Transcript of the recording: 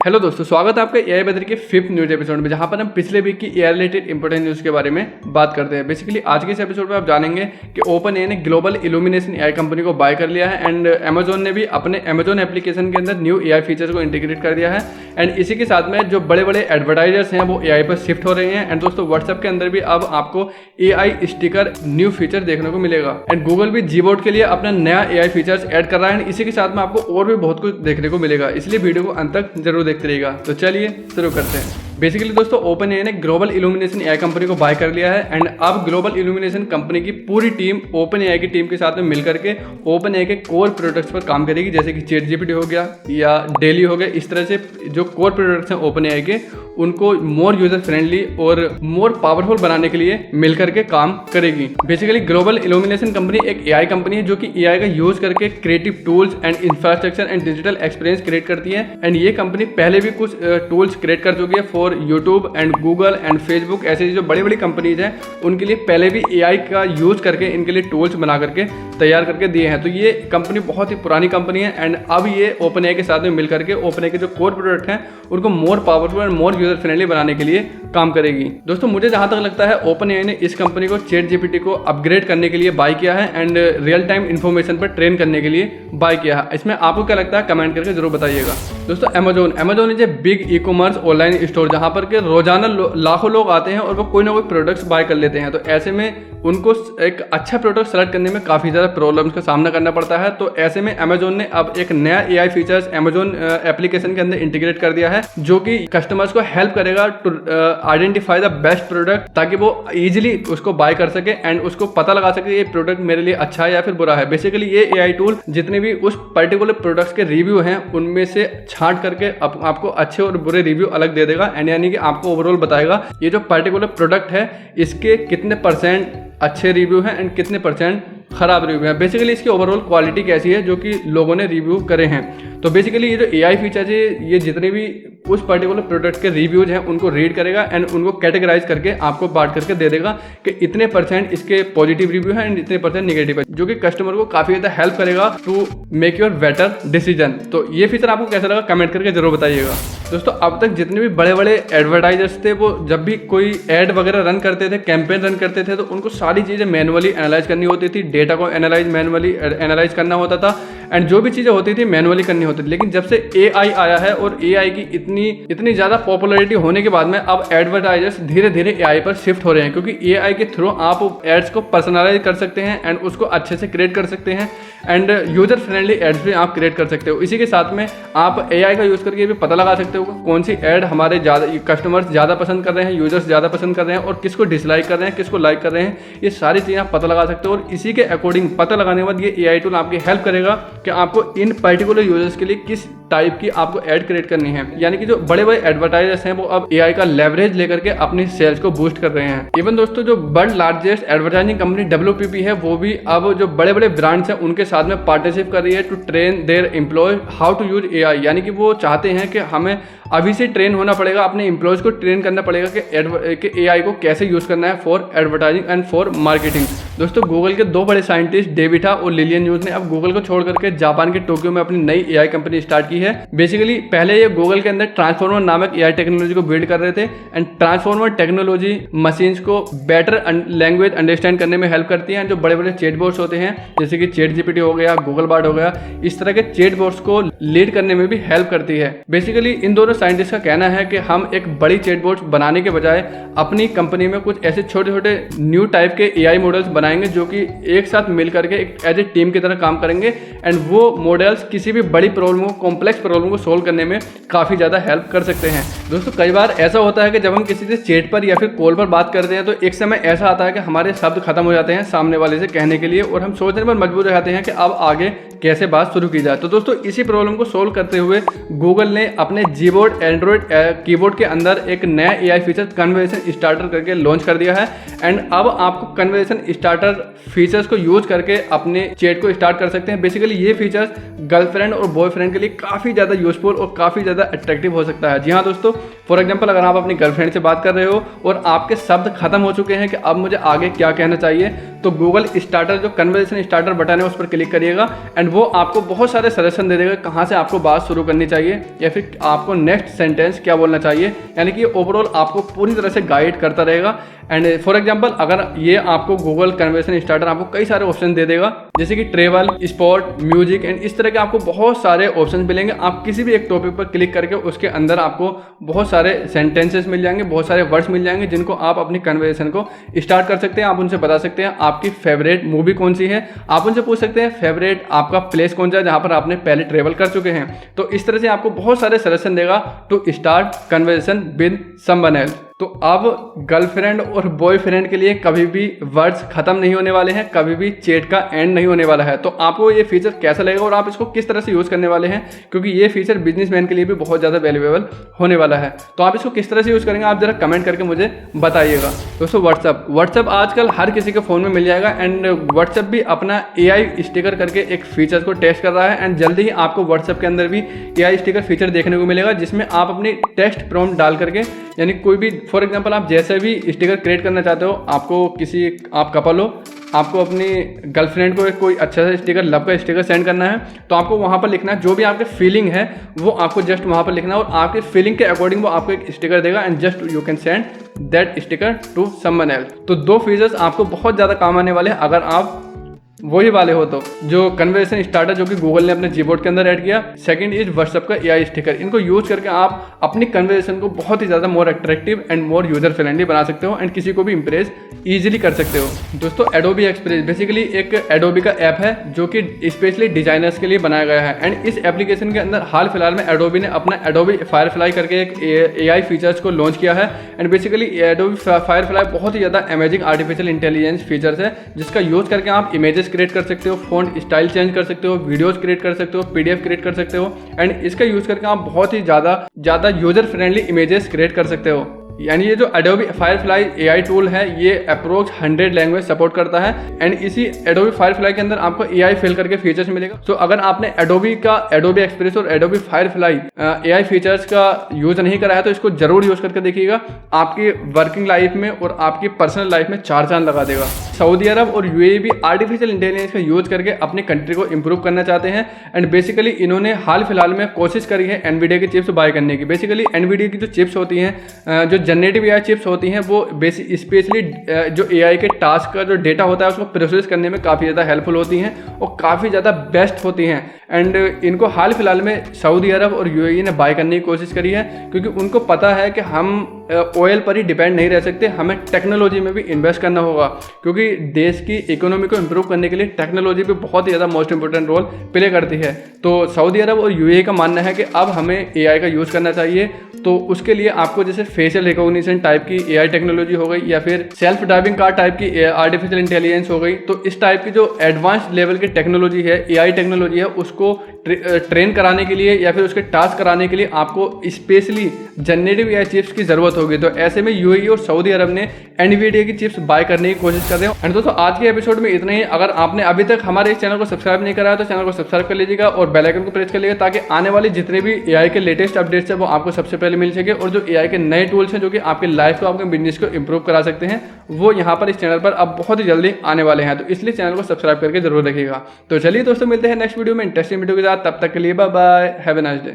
Hello दोस्तों, स्वागत है आपका एआई बदर के 5th न्यूज एपिसोड में, जहां पर हम पिछले वीक की एआई रिलेटेड इंपॉर्टेंट न्यूज़ के बारे में बात करते हैं। बेसिकली आज के इस एपिसोड में आप जानेंगे कि ओपन एआई ने ग्लोबल इल्यूमिनेशन एआई कंपनी को बाय कर लिया है एंड अमेजोन ने भी अपने अमेजोन एप्लीकेशन के अंदर न्यू एआई फीचर्स को इंटीग्रेट कर दिया है। एंड इसी के साथ में जो बड़े बड़े एडवर्टाइजर्स हैं वो एआई पर शिफ्ट हो रहे हैं। एंड दोस्तों व्हाट्सएप के अंदर भी अब आपको एआई स्टिकर न्यू फीचर देखने को मिलेगा। एंड गूगल भी जीबोर्ड के लिए अपना नया एआई फीचर्स ऐड कर रहा है। इसी के साथ में आपको और भी बहुत कुछ देखने को मिलेगा, इसलिए वीडियो को अंत तक जरूर देखते रहिएगा। तो चलिए शुरू करते हैं। बेसिकली दोस्तों ओपन एआई ने ग्लोबल इल्यूमिनेशन एआई कंपनी को बाय कर लिया है एंड अब ग्लोबल इल्यूमिनेशन कंपनी की पूरी टीम ओपन एआई की टीम के साथ में मिलकर के ओपन एआई के कोर प्रोडक्ट्स पर काम करेगी, जैसे कि चैट जीपीटी हो गया या डेली हो गया। इस तरह से जो कोर प्रोडक्ट्स हैं ओपन एआई के, उनको मोर यूजर फ्रेंडली और मोर पावरफुल बनाने के लिए मिलकर के काम करेगी। बेसिकली ग्लोबल इल्यूमिनेशन कंपनी एक एआई कंपनी है जो कि एआई का यूज करके creative tools and infrastructure and digital experience create करती है। एंड ये कंपनी पहले भी कुछ टूल्स क्रिएट कर चुकी है for YouTube and Google and Facebook. ऐसे जो बड़ी बड़ी कंपनीज हैं उनके लिए पहले भी एआई का यूज करके इनके लिए टूल्स बना करके तैयार करके दिए हैं। तो ये कंपनी बहुत ही पुरानी कंपनी है एंड अब ये ओपन एआई के साथ में मिलकर के ओपन एआई के जो कोर प्रोडक्ट हैं उनको more powerful and more user friendly बनाने के लिए काम करेगी। दोस्तों मुझे जहां तक लगता है ओपन एआई ने इस कंपनी को चैट जीपीटी को अपग्रेड करने के लिए बाय किया है एंड रियल टाइम इन्फॉर्मेशन पर ट्रेन करने के लिए बाय किया है। इसमें आपको क्या लगता है कमेंट करके जरूर बताइएगा। दोस्तों Amazon is a big e commerce online store जहां पर के रोजाना लाखों लोग आते हैं और वो कोई ना कोई प्रोडक्ट्स बाय कर लेते हैं। तो ऐसे में उनको एक अच्छा प्रोडक्ट सेलेक्ट करने में काफ़ी ज़्यादा प्रॉब्लम्स का सामना करना पड़ता है। तो ऐसे में अमेजोन ने अब एक नया एआई फीचर्स अमेजोन एप्लीकेशन के अंदर इंटीग्रेट कर दिया है, जो कि कस्टमर्स को हेल्प करेगा to identify the best product, ताकि वो इजीली उसको बाय कर सके एंड उसको पता लगा सके ये प्रोडक्ट मेरे लिए अच्छा है या फिर बुरा है। बेसिकली ये एआई टूल जितने भी उस पर्टिकुलर प्रोडक्ट्स के रिव्यू हैं उनमें से छांट करके आपको अच्छे और बुरे रिव्यू अलग दे देगा एंड यानी कि आपको ओवरऑल बताएगा ये जो पर्टिकुलर प्रोडक्ट है इसके कितने परसेंट अच्छे रिव्यू हैं एंड कितने परसेंट खराब रिव्यू है। बेसिकली इसकी ओवरऑल क्वालिटी कैसी है जो कि लोगों ने रिव्यू करे हैं। तो बेसिकली ये जो एआई फीचर्स है ये जितने भी उस पर्टिकुलर प्रोडक्ट के रिव्यूज हैं उनको रीड करेगा एंड उनको कैटेगराइज करके आपको बांट करके दे देगा कि इतने परसेंट इसके पॉजिटिव रिव्यू हैं एंड इतने परसेंट निगेटिव है, जो कि कस्टमर को काफी ज्यादा हेल्प करेगा to make your better decision. तो ये फीचर आपको कैसा लगा कमेंट करके जरूर बताइएगा। दोस्तों अब तक जितने भी बड़े बड़े एडवर्टाइजर्स थे वो जब भी कोई एड वगैरह रन करते थे, कैंपेन रन करते थे, तो उनको सारी चीजें मैनुअली एनालाइज करनी होती थी, डेटा को मैनुअली एनालाइज करना होता था एंड जो भी चीजें होती थी मैनुअली करनी होती थी। लेकिन जब से एआई आया है और एआई की इतनी ज्यादा पॉपुलैरिटी होने के बाद में अब एडवर्टाइजर्स धीरे धीरे एआई पर शिफ्ट हो रहे हैं, क्योंकि एआई के थ्रू आप एड्स को पर्सनलाइज कर सकते हैं एंड उसको अच्छे से क्रिएट कर सकते हैं एंड यूजर फ्रेंडली एड्स भी आप क्रिएट कर सकते हो। इसी के साथ में आप एआई का यूज करके भी पता लगा सकते हो कौन सी एड हमारे कस्टमर्स ज्यादा पसंद कर रहे हैं, यूजर्स ज्यादा पसंद कर रहे हैं और किसको डिसलाइक कर रहे हैं, किसको लाइक कर रहे हैं। ये सारी चीजें आप पता लगा सकते हो और इसी के अकॉर्डिंग पता लगाने के बाद ये एआई टूल आपकी हेल्प करेगा कि आपको इन पर्टिकुलर यूजर्स के लिए किस टाइप की आपको ऐड क्रिएट करनी है। यानी कि जो बड़े बड़े एडवर्टाइजर्स हैं वो अब एआई का लेवरेज लेकर के अपनी सेल्स को बूस्ट कर रहे हैं। इवन दोस्तों जो world largest advertising company WPP है वो भी अब जो बड़े बड़े ब्रांड्स हैं उनके साथ में पार्टनरशिप कर रही है to train their employ how to use AI. यानी कि वो चाहते हैं कि हमें अभी से ट्रेन होना पड़ेगा, अपने एम्प्लॉयज को ट्रेन करना पड़ेगा कि एआई को कैसे यूज करना है for advertising and for marketing. दोस्तों गूगल के दो बड़े साइंटिस्ट डेविटा और लिलियन यूज ने अब गूगल को छोड़ करके जापान के टोक्यो में अपनी नई एआई कंपनी स्टार्ट की है। बेसिकली पहले ये गूगल के अंदर ट्रांसफॉर्मर नामक एआई टेक्नोलॉजी को बिल्ड कर रहे थे एंड ट्रांसफॉर्मर टेक्नोलॉजी मशीन्स को बेटर लैंग्वेज अंडरस्टैंड करने में हेल्प करती है। जो बड़े बड़े चैटबॉट्स होते हैं जैसे कि चैट जीपीटी हो गया, गूगल बार्ड हो गया, इस तरह के चैटबॉट्स को लीड करने में भी हेल्प करती है। बेसिकली इन दोनों साइंटिस्ट का कहना है कि हम एक बड़ी चैटबॉट बनाने के बजाय अपनी कंपनी में कुछ ऐसे छोटे छोटे न्यू टाइप के एआई मॉडल्स बनाएंगे जो कि एक साथ मिल करके एक एज ए टीम की तरह काम करेंगे एंड वो मॉडल्स किसी भी बड़ी प्रॉब्लम को, कॉम्प्लेक्स प्रॉब्लम को सोल्व करने में काफी ज्यादा हेल्प कर सकते हैं। दोस्तों कई बार ऐसा होता है कि जब हम किसी से चैट पर या फिर कॉल पर बात करते हैं तो एक समय ऐसा आता है कि हमारे शब्द खत्म हो जाते हैं सामने वाले से कहने के लिए और हम सोचने पर मजबूर हो जाते हैं कि अब आगे कैसे बात शुरू की जाए। तो दोस्तों इसी प्रॉब्लम को सोल्व करते हुए गूगल ने अपने जीबोर्ड एंड्रॉइड कीबोर्ड के अंदर एक नया एआई फीचर कन्वर्सेशन स्टार्टर करके लॉन्च कर दिया है एंड अब आपको कन्वर्सेशन स्टार्टर फीचर्स को यूज करके अपने चैट को स्टार्ट कर सकते हैं। बेसिकली ये फीचर्स गर्लफ्रेंड और बॉयफ्रेंड के लिए काफ़ी ज़्यादा यूजफुल और काफ़ी ज़्यादा अट्रैक्टिव हो सकता है। जी हाँ दोस्तों, फॉर एग्जांपल अगर आप अपनी गर्लफ्रेंड से बात कर रहे हो और आपके शब्द खत्म हो चुके हैं कि अब मुझे आगे क्या कहना चाहिए, तो गूगल स्टार्टर जो कन्वर्सेशन स्टार्टर बटन है उस पर क्लिक करिएगा एंड वो आपको बहुत सारे सजेशन दे देगा कहाँ से आपको बात शुरू करनी चाहिए या फिर आपको नेक्स्ट सेंटेंस क्या बोलना चाहिए, यानी कि ओवरऑल आपको पूरी तरह से गाइड करता रहेगा। एंड फॉर एग्जांपल अगर ये आपको गूगल कन्वर्सेशन स्टार्टर आपको कई सारे ऑप्शन दे देगा जैसे कि ट्रेवल, स्पोर्ट, म्यूजिक एंड इस तरह के आपको बहुत सारे ऑप्शन मिलेंगे। आप किसी भी एक टॉपिक पर क्लिक करके उसके अंदर आपको बहुत सारे सेंटेंसेस मिल जाएंगे, बहुत सारे वर्ड्स मिल जाएंगे जिनको आप अपनी कन्वर्सेशन को स्टार्ट कर सकते हैं। आप उनसे बता सकते हैं आपकी फेवरेट मूवी कौन सी है, आप उनसे पूछ सकते हैं फेवरेट आपका प्लेस कौन सा है जहाँ पर आपने पहले ट्रेवल कर चुके हैं। तो इस तरह से आपको बहुत सारे सजेशन देगा to start conversation with someone else. तो अब गर्लफ्रेंड और बॉयफ्रेंड के लिए कभी भी वर्ड्स खत्म नहीं होने वाले हैं, कभी भी चैट का एंड नहीं होने वाला है। तो आपको ये फीचर कैसा लगेगा और आप इसको किस तरह से यूज़ करने वाले हैं, क्योंकि ये फीचर बिजनेसमैन के लिए भी बहुत ज़्यादा वैल्यूएबल होने वाला है। तो आप इसको किस तरह से यूज़ करेंगे आप जरा कमेंट करके मुझे बताइएगा। दोस्तों व्हाट्सअप आजकल हर किसी के फ़ोन में मिल जाएगा एंड व्हाट्सअप भी अपना AI स्टिकर करके एक फीचर को टेस्ट कर रहा है एंड जल्दी ही आपको व्हाट्सअप के अंदर भी AI स्टिकर फीचर देखने को मिलेगा जिसमें आप अपनी टेक्स्ट प्रॉम्प्ट डाल करके, यानी कोई भी फॉर एग्जांपल आप जैसे भी स्टिकर क्रिएट करना चाहते हो, आपको किसी आप कपल हो, आपको अपनी गर्लफ्रेंड को कोई अच्छा सा स्टिकर, लव का स्टिकर सेंड करना है, तो आपको वहाँ पर लिखना है जो भी आपके फीलिंग है वो आपको जस्ट वहाँ पर लिखना है और आपके फीलिंग के अकॉर्डिंग वो आपको एक स्टिकर देगा and just you can send that sticker to someone else. तो दो फीचर्स आपको बहुत ज़्यादा काम आने वाले हैं अगर आप वही वाले हो तो जो कन्वर्सेशन स्टार्टर जो कि गूगल ने अपने जीबोर्ड के अंदर ऐड किया। सेकंड इज व्हाट्सएप का AI स्टिकर। इनको यूज करके आप अपनी कन्वर्सेशन को बहुत ही ज़्यादा more attractive and more user friendly बना सकते हो एंड किसी को भी इंप्रेस ईजिली कर सकते हो। दोस्तों एडोबी एक्सप्रेस बेसिकली एक एडोबी का ऐप है जो कि स्पेशली डिजाइनर्स के लिए बनाया गया है एंड इस एप्लीकेशन के अंदर हाल फिलहाल में एडोबी ने अपना एडोबी फायरफ्लाई करके एक AI फीचर्स को लॉन्च किया है एंड बेसिकली एडोबी फायरफ्लाई बहुत ही ज़्यादा अमेजिंग आर्टिफिशियल इंटेलिजेंस फीचर्स है जिसका यूज करके आप इमेजेस क्रिएट कर सकते हो, फॉन्ट स्टाइल चेंज कर सकते हो, वीडियोस क्रिएट कर सकते हो, PDF क्रिएट कर सकते हो एंड इसका यूज करके आप बहुत ही ज़्यादा यूजर फ्रेंडली इमेजेस क्रिएट कर सकते हो। यानी ये जो एडोबी फायरफ्लाई AI टूल है ये अप्रोक्स 100 लैंग्वेज सपोर्ट करता है एंड इसी एडोबी फायरफ्लाई के अंदर आपको AI फिल करके फीचर्स मिलेगा। तो अगर आपने एडोबी एक्सप्रेस और एडोबी फायरफ्लाई AI फीचर्स का यूज नहीं करा है तो इसको जरूर यूज करके देखिएगा, आपकी वर्किंग लाइफ में और आपकी पर्सनल लाइफ में 4 चांद लगा देगा। सऊदी अरब और UAE भी आर्टिफिशियल इंटेलिजेंस का यूज करके अपनी कंट्री को इंप्रूव करना चाहते हैं एंड बेसिकली इन्होंने हाल फिलहाल में कोशिश करी है NVIDIA की चिप्स बाय करने की। बेसिकली NVIDIA की जो चिप्स होती हैं, जो जनरेटिव AI चिप्स होती हैं, वो स्पेशली जो AI के टास्क का जो डेटा होता है उसको प्रोसेस करने में काफ़ी ज़्यादा हेल्पफुल होती हैं और काफ़ी ज़्यादा बेस्ट होती हैं एंड इनको हाल फिलहाल में सऊदी अरब और UAE ने बाय करने की कोशिश करी है क्योंकि उनको पता है कि हम ऑयल पर ही डिपेंड नहीं रह सकते, हमें टेक्नोलॉजी में भी इन्वेस्ट करना होगा क्योंकि देश की इकोनॉमी को इम्प्रूव करने के लिए टेक्नोलॉजी भी बहुत ही ज़्यादा मोस्ट इंपॉर्टेंट रोल प्ले करती है। तो सऊदी अरब और UAE का मानना है कि अब हमें AI का यूज़ करना चाहिए। तो उसके लिए आपको जैसे फेशियल रिकॉग्निशन टाइप की AI टेक्नोलॉजी हो गई या फिर सेल्फ ड्राइविंग कार टाइप की आर्टिफिशियल इंटेलिजेंस हो गई, तो इस टाइप की जो एडवांस लेवल की टेक्नोलॉजी है, AI टेक्नोलॉजी है, उसको ट्रेन कराने के लिए या फिर उसके टास्क कराने के लिए आपको स्पेशली जनरेटिव AI चिप्स की जरूरत होगी। तो ऐसे में UAE और सऊदी अरब ने NVIDIA की चिप्स बाय करने की कोशिश कर रहे हैं। एंड दोस्तों आज के एपिसोड में इतना ही। अगर आपने अभी तक हमारे इस चैनल को सब्सक्राइब नहीं करा है तो चैनल को सब्सक्राइब कर लीजिएगा और बेल आइकन को प्रेस कर लीजिएगा ताकि आने वाले जितने भी AI के लेटेस्ट अपडेट्स है वो आपको सबसे पहले मिल सके और जो AI के नए टूल्स हैं जो कि आपके लाइफ को, आपके बिजनेस को इंप्रूव करा सकते हैं, वो यहाँ पर इस चैनल पर अब बहुत ही जल्दी आने वाले हैं। तो इसलिए चैनल को सब्सक्राइब करके जरूर रखिएगा। तो चलिए दोस्तों मिलते हैं नेक्स्ट वीडियो में इंटरेस्टिंग वीडियो के साथ। तब तक के लिए bye bye, have a nice day.